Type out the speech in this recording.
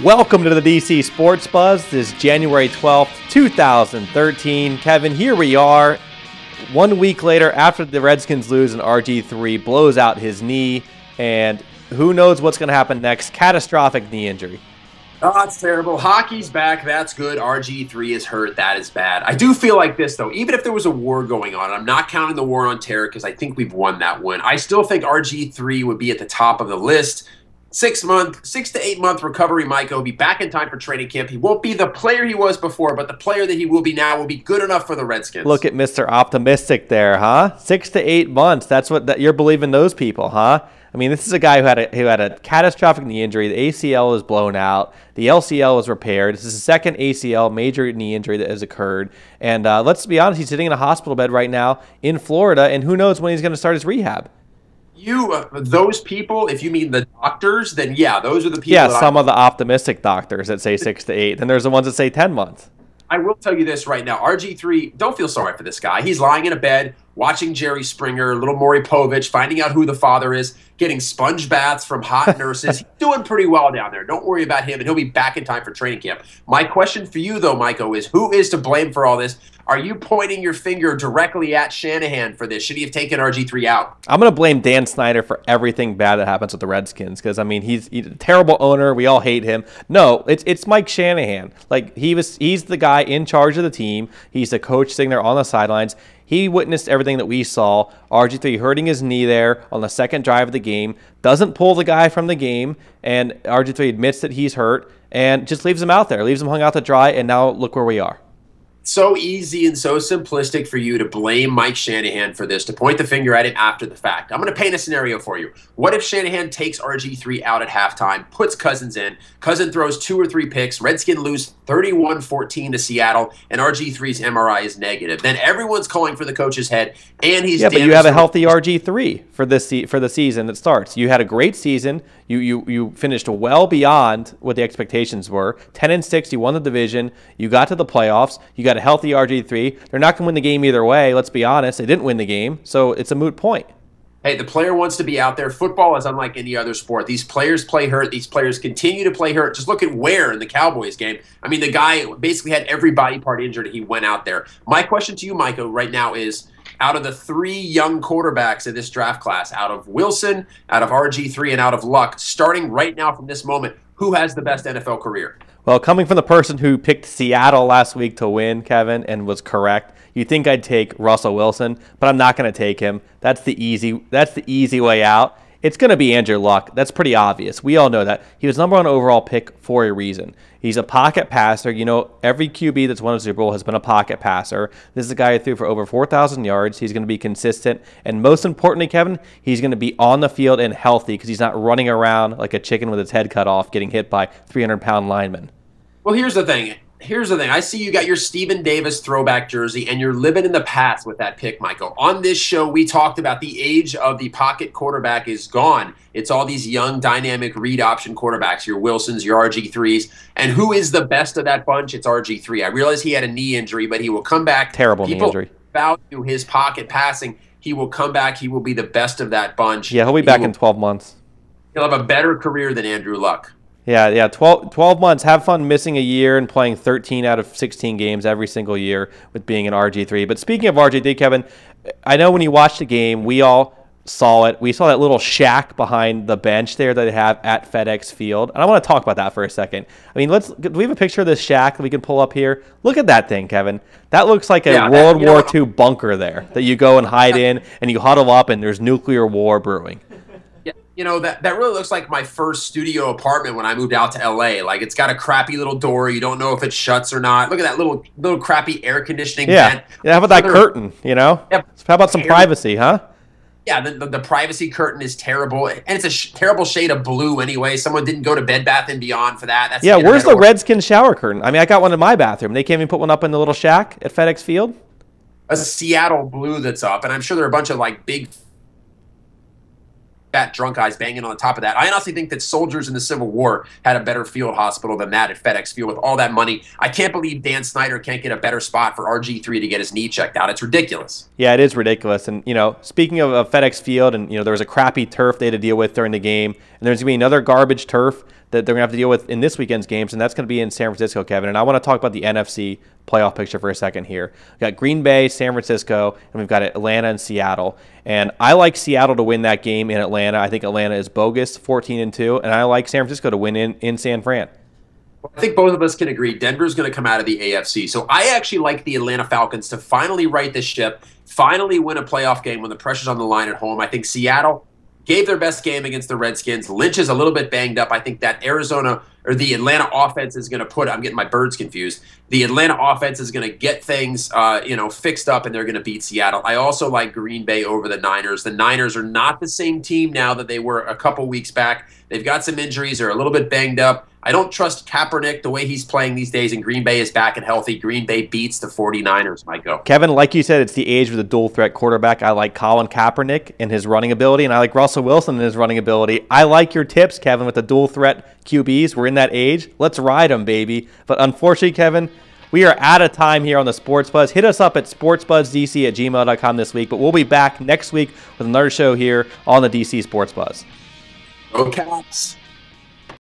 Welcome to the DC Sports Buzz. This is January 12th, 2013. Kevin, here we are 1 week later after the Redskins lose and RG3 blows out his knee. And who knows what's going to happen next? Catastrophic knee injury. Oh, it's terrible. Hockey's back. That's good. RG3 is hurt. That is bad. I do feel like this, though. Even if there was a war going on, I'm not counting the war on terror because I think we've won that one. I still think RG3 would be at the top of the list. 6 to 8 month recovery, Mikeo. He'll be back in time for training camp. He won't be the player he was before, but the player that he will be now will be good enough for the Redskins. Look at Mr. Optimistic there, huh? 6 to 8 months. That's what you're believing those people, huh? I mean, this is a guy who had a catastrophic knee injury. The ACL is blown out. The LCL is repaired. This is the second ACL major knee injury that has occurred. And let's be honest, he's sitting in a hospital bed right now in Florida, and who knows when he's going to start his rehab. Those people, if you mean the doctors, then yeah, those are the people. Yeah, some of the optimistic doctors that say 6 to 8. Then there's the ones that say 10 months. I will tell you this right now. RG3, don't feel sorry for this guy. He's lying in a bed, watching Jerry Springer, little Maury Povich, finding out who the father is, getting sponge baths from hot nurses. He's doing pretty well down there. Don't worry about him, and he'll be back in time for training camp. My question for you, though, Mikeo, is who is to blame for all this? Are you pointing your finger directly at Shanahan for this? Should he have taken RG3 out? I'm going to blame Dan Snyder for everything bad that happens with the Redskins because, I mean, he's a terrible owner. We all hate him. No, it's Mike Shanahan. Like, he's the guy in charge of the team. He's the coach sitting there on the sidelines. He witnessed everything that we saw. RG3 hurting his knee there on the second drive of the game. Doesn't pull the guy from the game. And RG3 admits that he's hurt and just leaves him out there. Leaves him hung out to dry. And now look where we are. So easy and so simplistic for you to blame Mike Shanahan for this, to point the finger at him after the fact. I'm going to paint a scenario for you. What if Shanahan takes RG3 out at halftime, puts Cousins in, Cousins throws 2 or 3 picks, Redskins lose 31-14 to Seattle, and RG3's MRI is negative? Then everyone's calling for the coach's head, and he's but you have a healthy RG3 for the season that starts. You had a great season. You finished well beyond what the expectations were. 10-6, you won the division. You got to the playoffs. You got a healthy RG3. They're not going to win the game either way. Let's be honest. They didn't win the game, so it's a moot point. Hey, the player wants to be out there. Football is unlike any other sport. These players play hurt. These players continue to play hurt. Just look at Ware in the Cowboys game. I mean, the guy basically had every body part injured. He went out there. My question to you, Mikeo, right now is, out of the 3 young quarterbacks in this draft class, out of Wilson, out of RG3, and out of Luck, starting right now from this moment, who has the best NFL career? Well, coming from the person who picked Seattle last week to win, Kevin, and was correct, you'd think I'd take Russell Wilson, but I'm not going to take him. That's the easy way out. It's going to be Andrew Luck. That's pretty obvious. We all know that. He was #1 overall pick for a reason. He's a pocket passer. You know, every QB that's won a Super Bowl has been a pocket passer. This is a guy who threw for over 4,000 yards. He's going to be consistent. And most importantly, Kevin, he's going to be on the field and healthy because he's not running around like a chicken with its head cut off getting hit by 300-pound linemen. Well, here's the thing. I see you got your Stephen Davis throwback jersey, and you're living in the past with that pick, Mikeo. On this show, we talked about the age of the pocket quarterback is gone. It's all these young, dynamic read option quarterbacks, your Wilsons, your RG3s. And who is the best of that bunch? It's RG3. I realize he had a knee injury, but he will come back. Terrible knee injury. People value his pocket passing. He will come back. He will be the best of that bunch. Yeah, he'll be back in 12 months. He'll have a better career than Andrew Luck. Yeah, 12 months. Have fun missing a year and playing 13 out of 16 games every single year with being an RG3. But speaking of RG3, Kevin, I know when you watched the game, we all saw it. We saw that little shack behind the bench there that they have at FedEx Field. And I want to talk about that for a second. I mean, do we have a picture of this shack that we can pull up here? Look at that thing, Kevin. That looks like a World War II bunker there that you go and hide in and you huddle up and there's nuclear war brewing. You know, that really looks like my first studio apartment when I moved out to L.A. Like, it's got a crappy little door. You don't know if it shuts or not. Look at that little crappy air conditioning vent. Yeah, how about that curtain, you know? Yeah, how about some privacy, huh? Yeah, the privacy curtain is terrible. And it's a terrible shade of blue anyway. Someone didn't go to Bed Bath & Beyond for that. Yeah, where's the Redskins shower curtain? I mean, I got one in my bathroom. They can't even put one up in the little shack at FedEx Field? A Seattle blue that's up. And I'm sure there are a bunch of, like, big fat drunk guys banging on the top of that. I honestly think that soldiers in the Civil War had a better field hospital than that at FedEx Field with all that money. I can't believe Dan Snyder can't get a better spot for RG3 to get his knee checked out. It's ridiculous. Yeah, it is ridiculous. And, you know, speaking of FedEx Field, and, you know, there was a crappy turf they had to deal with during the game, and there's going to be another garbage turf that they're going to have to deal with in this weekend's games, and that's going to be in San Francisco, Kevin. And I want to talk about the NFC playoff picture for a second here. We've got Green Bay, San Francisco, and we've got Atlanta and Seattle. And I like Seattle to win that game in Atlanta. I think Atlanta is bogus, 14-2, and I like San Francisco to win in San Fran. I think both of us can agree Denver's going to come out of the AFC. So I actually like the Atlanta Falcons to finally right the ship, finally win a playoff game when the pressure's on the line at home. I think Seattle gave their best game against the Redskins. Lynch is a little bit banged up. I think that the Atlanta offense is going to I'm getting my birds confused. The Atlanta offense is going to get things, fixed up, and they're going to beat Seattle. I also like Green Bay over the Niners. The Niners are not the same team now that they were a couple weeks back. They've got some injuries. They're a little bit banged up. I don't trust Kaepernick the way he's playing these days, and Green Bay is back and healthy. Green Bay beats the 49ers, Mikeo. Kevin, like you said, it's the age of the dual-threat quarterback. I like Colin Kaepernick and his running ability, and I like Russell Wilson and his running ability. I like your tips, Kevin, with the dual-threat QBs. We're in that age. Let's ride them, baby. But unfortunately, Kevin, we are out of time here on the Sports Buzz. Hit us up at sportsbuzzdc@gmail.com this week, but we'll be back next week with another show here on the DC Sports Buzz. Go Caps!